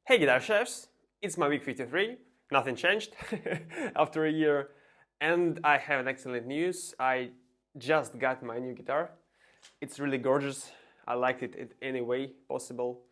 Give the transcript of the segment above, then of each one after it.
Hey guitar chefs, it's my week 53, nothing changed after a year, and I have an excellent news. I just got my new guitar. It's really gorgeous. I liked it in any way possible.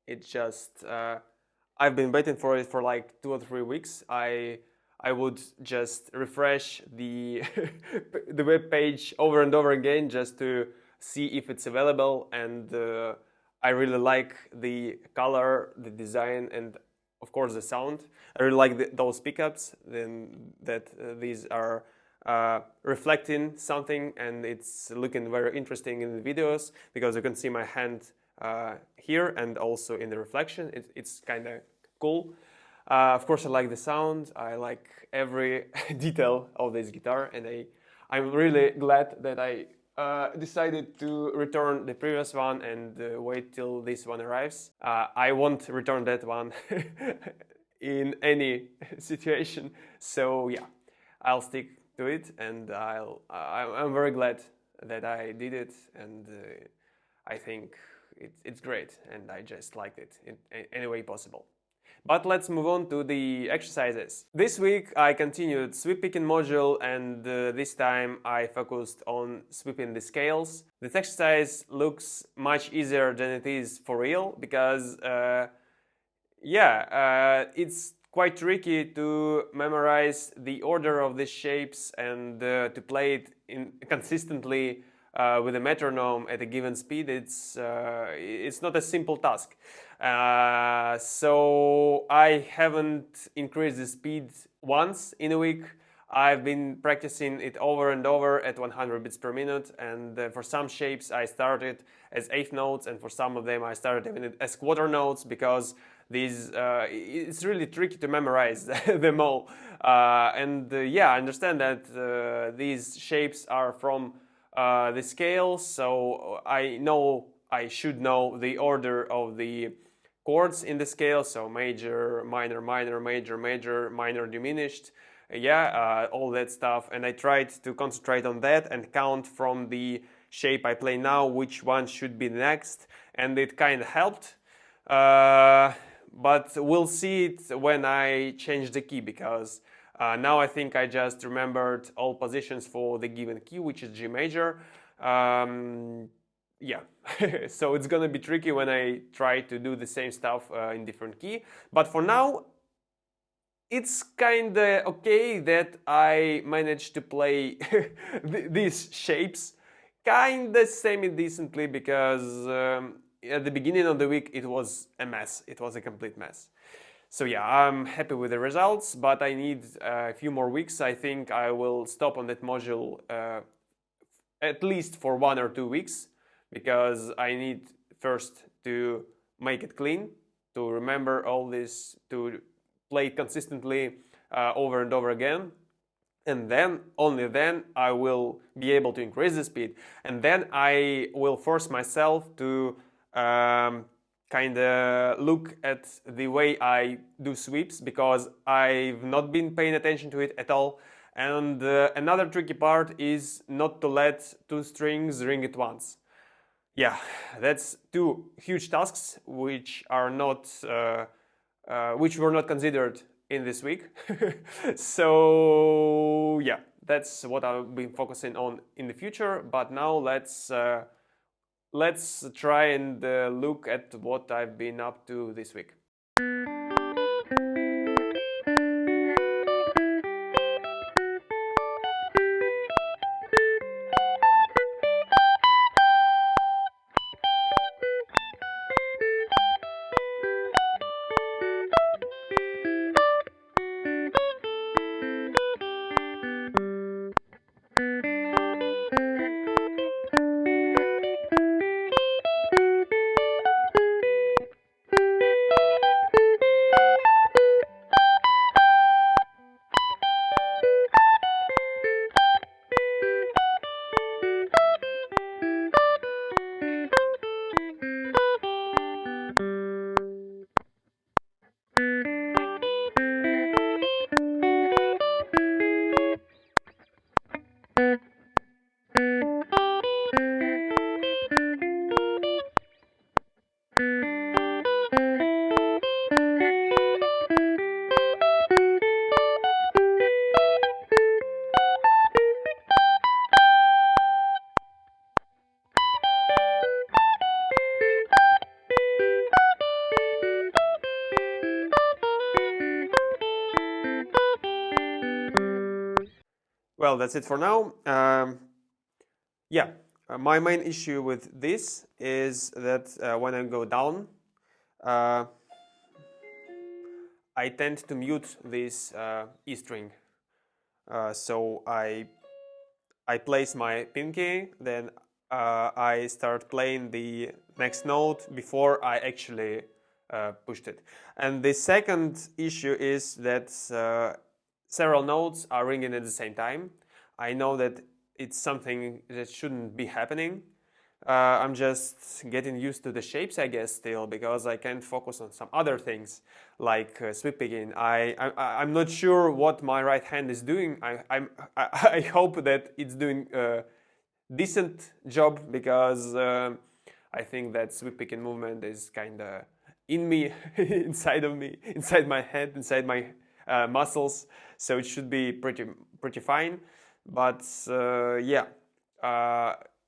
It just, I've been waiting for it for like 2 or 3 weeks. I would just refresh the the web page over and over again just to see if it's available, and I really like the color, the design, and of course the sound. I really like those pickups. Then that these are reflecting something, and it's looking very interesting in the videos because you can see my hand here and also in the reflection. It's kind of cool. Of course, I like the sound. I like every detail of this guitar, and I'm really glad that I decided to return the previous one and wait till this one arrives. I won't return that one in any situation. So yeah, I'll stick to it, and I'm very glad that I did it, and I think it's great, and I just liked it in any way possible. But let's move on to the exercises. This week I continued sweep picking module, and this time I focused on sweeping the scales. This exercise looks much easier than it is for real because it's quite tricky to memorize the order of the shapes and to play it consistently with a metronome at a given speed. It's not a simple task. So I haven't increased the speed once in a week. I've been practicing it over and over at 100 beats per minute, and for some shapes I started as eighth notes, and for some of them I started even as quarter notes because these it's really tricky to memorize them all. I understand that these shapes are from the scale, so I should know the order of the chords in the scale, so major, minor, minor, major, major, minor, diminished, all that stuff. And I tried to concentrate on that and count from the shape I play now which one should be next, and it kind of helped. But we'll see it when I change the key, because now I think I just remembered all positions for the given key, which is G major. So it's gonna be tricky when I try to do the same stuff in different key. But for now, it's kinda okay that I managed to play these shapes kinda semi-decently, because at the beginning of the week it was a mess. It was a complete mess. So yeah, I'm happy with the results, but I need a few more weeks. I think I will stop on that module at least for 1 or 2 weeks, because I need first to make it clean, to remember all this, to play it consistently over and over again. And then, only then, I will be able to increase the speed. And then I will force myself to kind of look at the way I do sweeps, because I've not been paying attention to it at all. And another tricky part is not to let 2 strings ring at once. Yeah, that's 2 huge tasks which are not which were not considered in this week. So yeah, that's what I'll be focusing on in the future. But now let's try and look at what I've been up to this week. Well, that's it for now. Yeah, my main issue with this is that when I go down, I tend to mute this E string. So I place my pinky, then I start playing the next note before I actually pushed it. And the second issue is that several notes are ringing at the same time. I know that it's something that shouldn't be happening. I'm just getting used to the shapes, I guess, still, because I can't focus on some other things like sweep picking. I'm not sure what my right hand is doing. I hope that it's doing a decent job, because I think that sweep picking movement is kind of in me, inside of me, inside my head, inside my muscles. So it should be pretty fine. But yeah.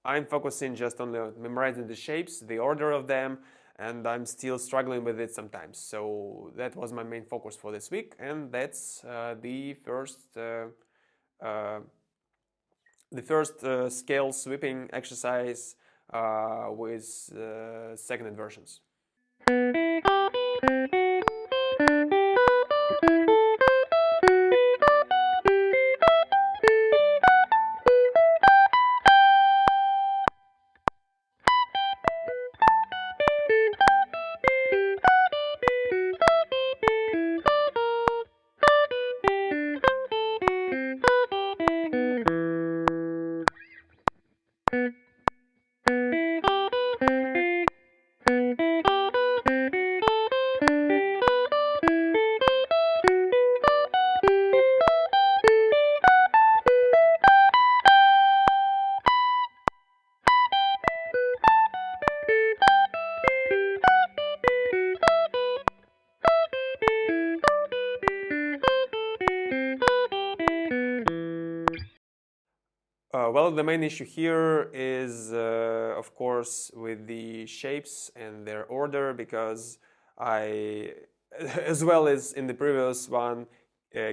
I'm focusing just on memorizing the shapes, the order of them, and I'm still struggling with it sometimes. So that was my main focus for this week, and that's the first scale sweeping exercise with second inversions. Well, the main issue here is, of course, with the shapes and their order, because I, as well as in the previous one,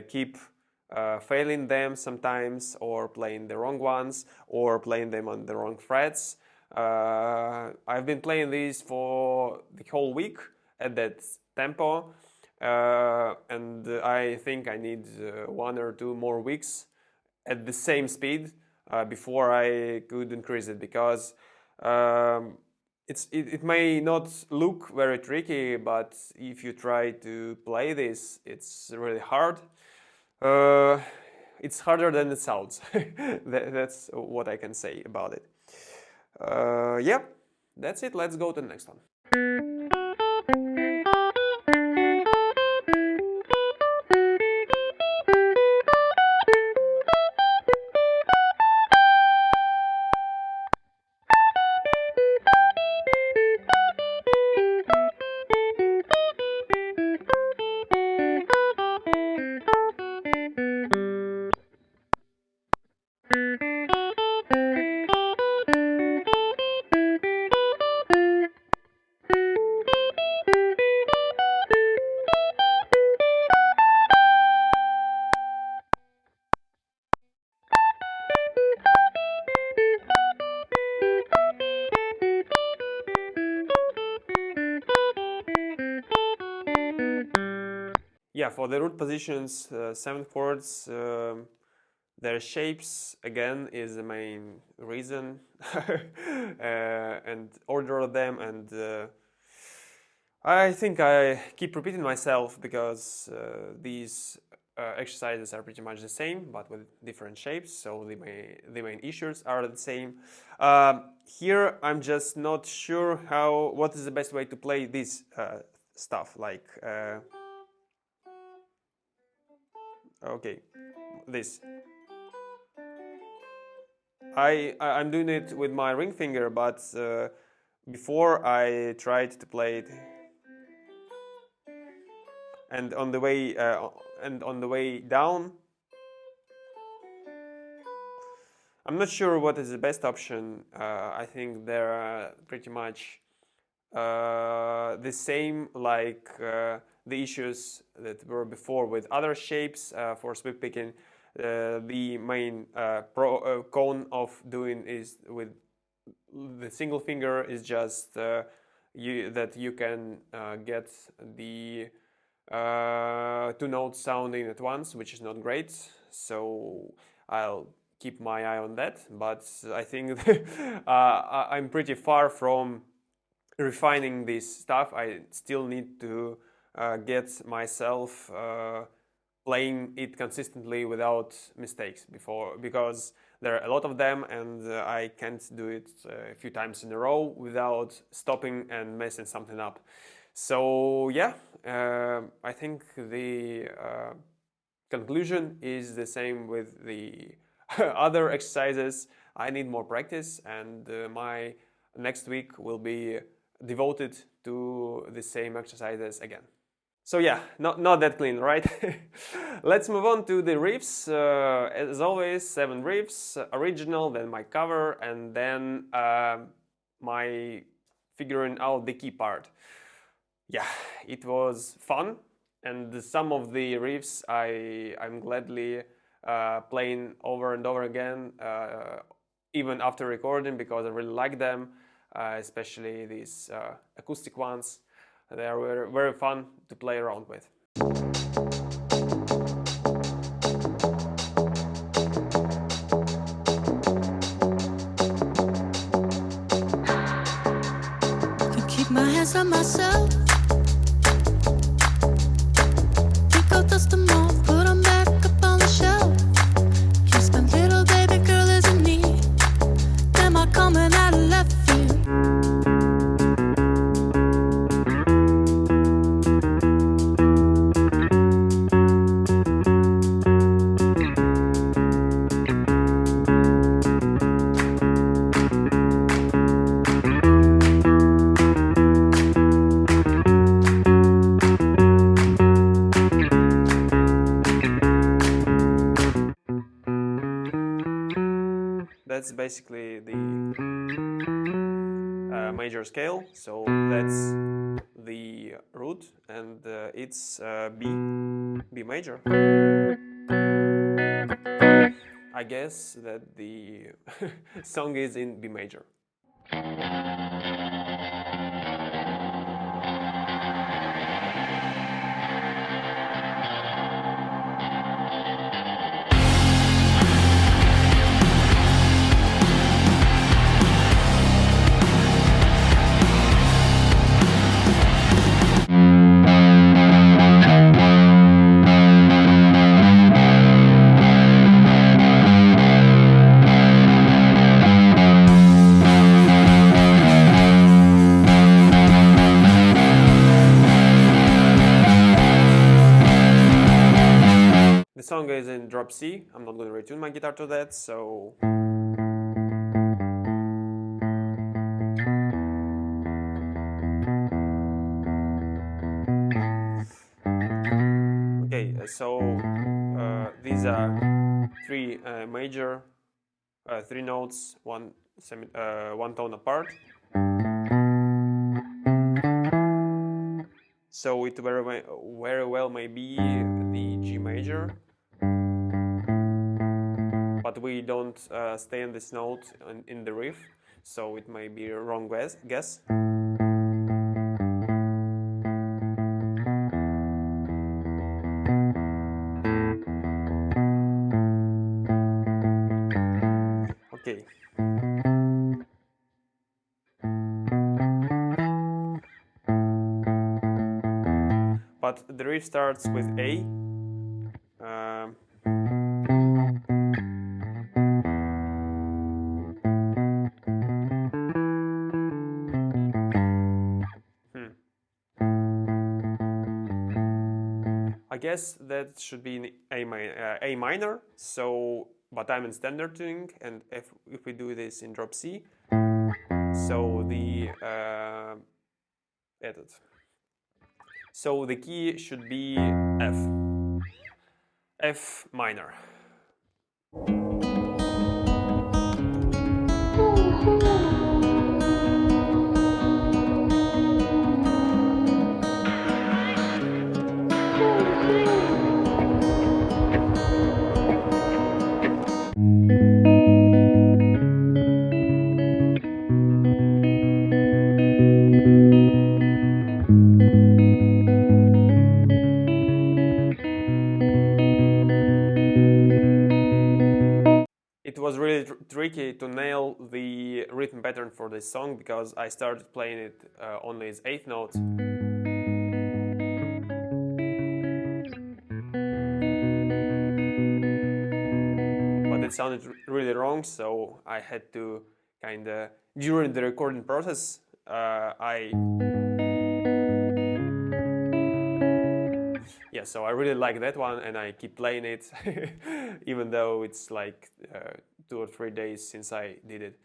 keep failing them sometimes, or playing the wrong ones, or playing them on the wrong frets. I've been playing these for the whole week at that tempo, and I think I need 1 or 2 more weeks at the same speed before I could increase it, because it may not look very tricky, but if you try to play this, it's really hard. It's harder than it sounds. That's what I can say about it. Yeah, that's it. Let's go to the next one. Yeah, for the root positions, 7 chords, their shapes again is the main reason, and order of them, and I think I keep repeating myself, because these exercises are pretty much the same, but with different shapes, so the main issues are the same. Here I'm just not sure what is the best way to play this stuff, like okay, this. I'm doing it with my ring finger, but before I tried to play it, and on the way down, I'm not sure what is the best option. I think they're pretty much the same, like the issues that were before with other shapes for sweep picking. The main con of doing is with the single finger is just that you can get the two notes sounding at once, which is not great. So I'll keep my eye on that. But I think I'm pretty far from refining this stuff. I still need to get myself playing it consistently without mistakes because there are a lot of them, and I can't do it a few times in a row without stopping and messing something up. So yeah, I think the conclusion is the same with the other exercises. I need more practice, and my next week will be devoted to the same exercises again. So yeah, not that clean, right? Let's move on to the riffs. As always, 7 riffs, original, then my cover, and then my figuring out the key part. Yeah, it was fun, and some of the riffs I'm gladly playing over and over again, even after recording, because I really like them, especially these acoustic ones. They are very, very fun to play around with. Can keep my hands on myself. Think I'll dust them off, put them back up on the shelf. Yes, my little baby girl is in need. Am I coming out of left field? That's basically the major scale, so that's the root, and it's B major. I guess that the song is in B major. The song is in drop C. I'm not going to retune my guitar to that, so... Okay, so these are 3 major, 3 notes, one tone apart. So it very well may be the G major, but we don't stay on this note in the riff, so it may be a wrong guess. Okay. But the riff starts with A. I guess that should be in A minor. So, but I'm in standard tuning, and if we do this in drop C, so the edit. So the key should be F minor. tricky to nail the rhythm pattern for this song because I started playing it only as 8th note. But it sounded really wrong, so I had to kinda, during the recording process, so I really like that one and I keep playing it even though it's like 2 or 3 days since I did it.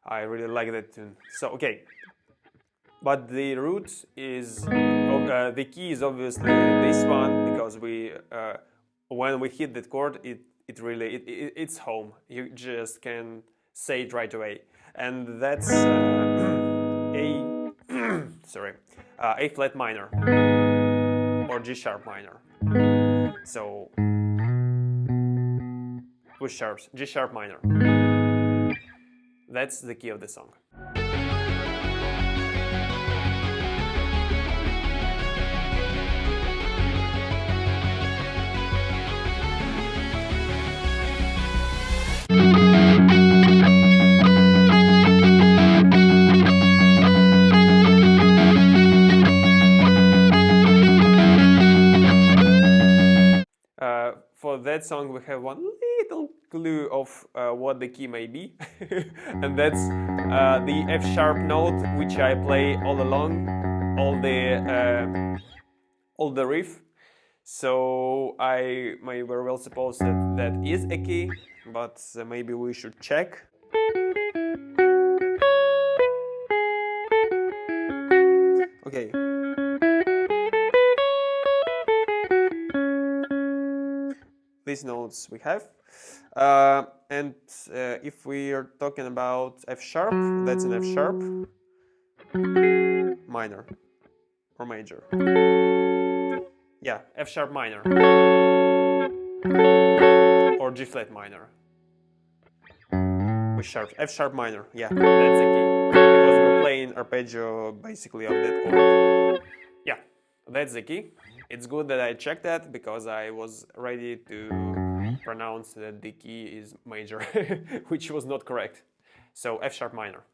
I really like that tune. So okay, but the root is the key is obviously this one because when we hit that chord it's home. You just can say it right away, and that's A flat minor or G sharp minor. So with sharps, G sharp minor. That's the key of the song. For that song we have one little clue of what the key may be and that's the F sharp note which I play all along, all the riff. So I may very well suppose that that is a key, but maybe we should check. Okay. These notes we have, and if we are talking about F sharp, that's an F sharp minor or major. Yeah, F sharp minor or G flat minor with sharp. F sharp minor, yeah, that's the key because we're playing arpeggio basically of that chord. Yeah, that's the key. It's good that I checked that because I was ready to pronounce that the key is major, which was not correct. So F sharp minor.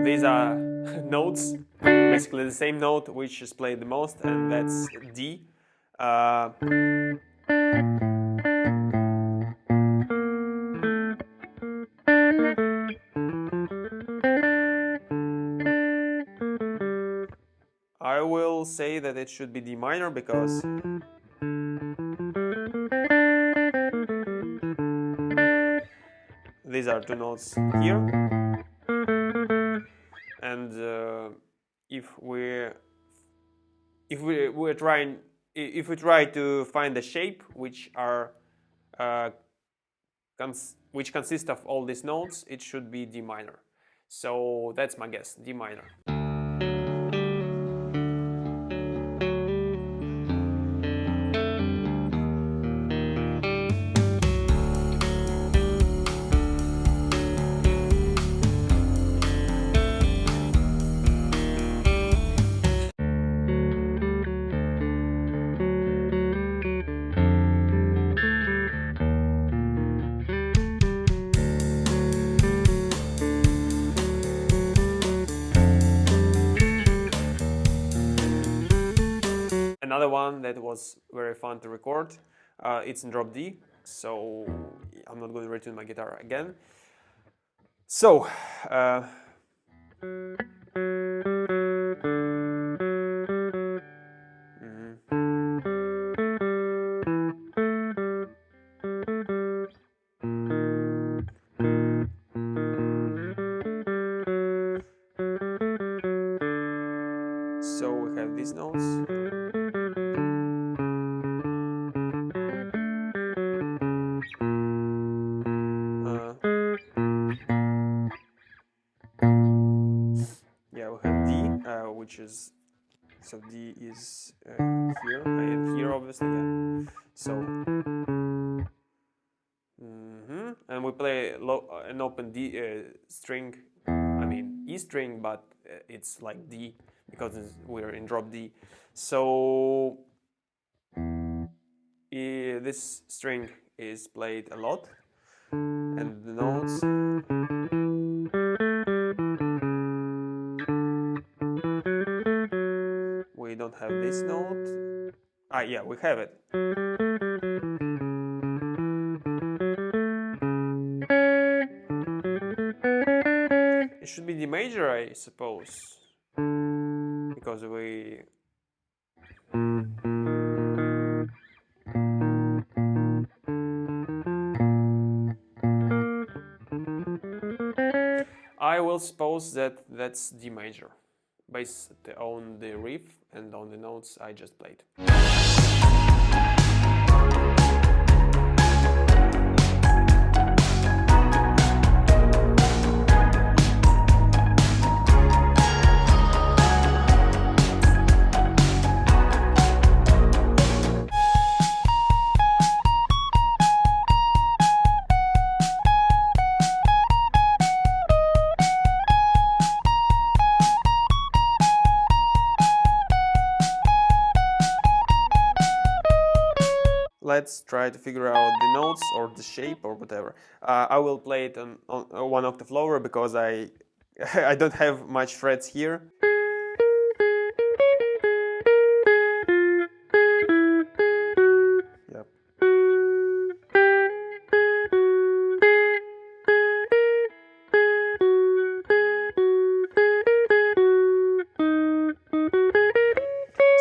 These are notes, basically the same note which is played the most, and that's D. I will say that it should be D minor because these are two notes here. And if we try to find the shape which consists of all these notes, it should be D minor. So that's my guess, D minor. Another one that was very fun to record, it's in drop D, so I'm not going to retune my guitar again. So, so we have these notes. So D is here and here, obviously. Yeah. So, and we play an open D string. I mean E string, but it's like D because we're in drop D. So this string is played a lot, and the notes. We don't have this note. Ah, yeah, we have it. It should be D major, I suppose, because we. I will suppose that that's D major, based on the riff and on the notes I just played. Let's try to figure out the notes or the shape or whatever. I will play it on 1 octave lower because I I don't have much frets here. Yep.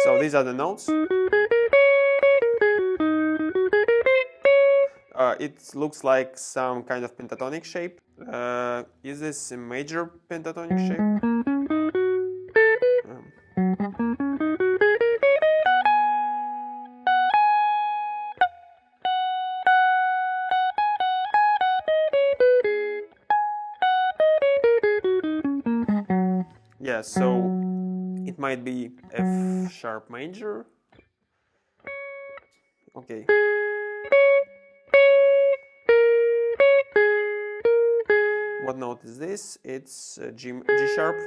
So these are the notes. It looks like some kind of pentatonic shape. Is this a major pentatonic shape? Yeah, so it might be F sharp major. Okay. What note is this? It's G sharp.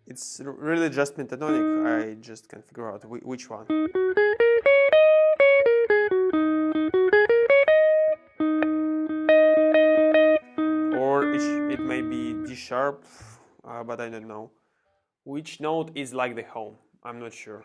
It's really just pentatonic. I just can't figure out which one. It may be D sharp, but I don't know. Which note is like the home? I'm not sure.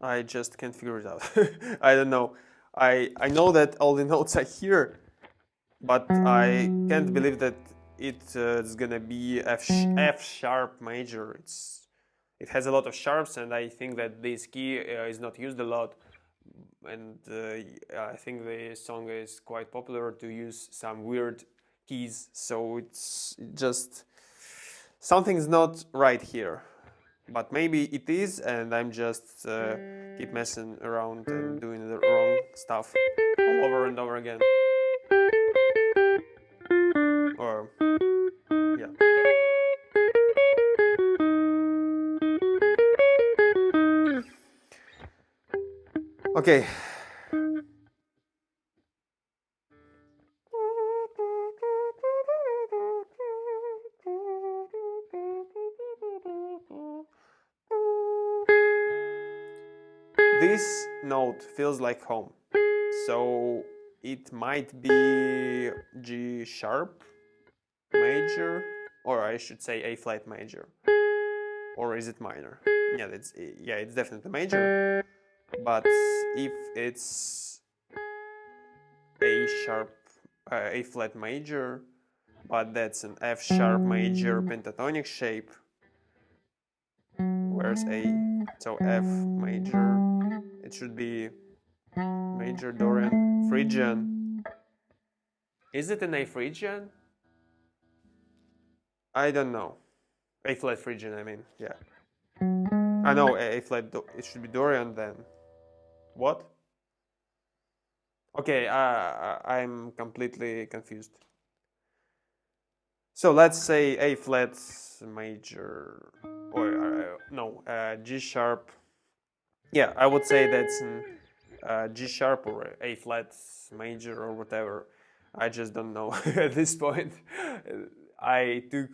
I just can't figure it out. I don't know. I know that all the notes are here, but I can't believe that it's gonna be F sharp major. It has a lot of sharps, and I think that this key is not used a lot. And I think the song is quite popular to use some weird keys. So it's just something's not right here. But maybe it is, and I'm just keep messing around and doing the wrong stuff all over and over again. Or, yeah. Okay. This note feels like home, so it might be G sharp major, or I should say A flat major, or is it minor? Yeah, it's definitely major. But if it's A sharp, A flat major, but that's an F sharp major pentatonic shape, Where's A? So F major. It should be major, Dorian, Phrygian. Is it an A Phrygian? I don't know. A flat Phrygian, I mean, yeah. I know A flat, it should be Dorian then. What? Okay, I'm completely confused. So let's say A flat major, or no, G sharp. Yeah, I would say that's G sharp or A flat major or whatever. I just don't know at this point. I took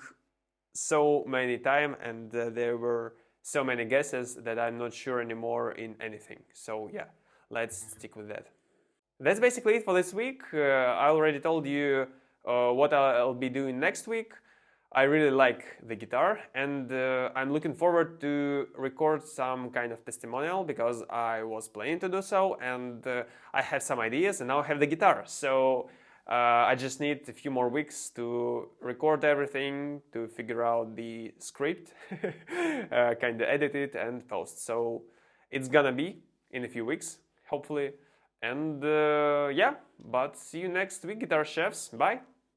so many time and there were so many guesses that I'm not sure anymore in anything. So yeah, let's stick with that. That's basically it for this week. I already told you what I'll be doing next week. I really like the guitar and I'm looking forward to record some kind of testimonial because I was planning to do so and I have some ideas and now I have the guitar. So I just need a few more weeks to record everything, to figure out the script, kind of edit it and post. So it's gonna be in a few weeks, hopefully. And yeah, but see you next week, Guitar Chefs. Bye!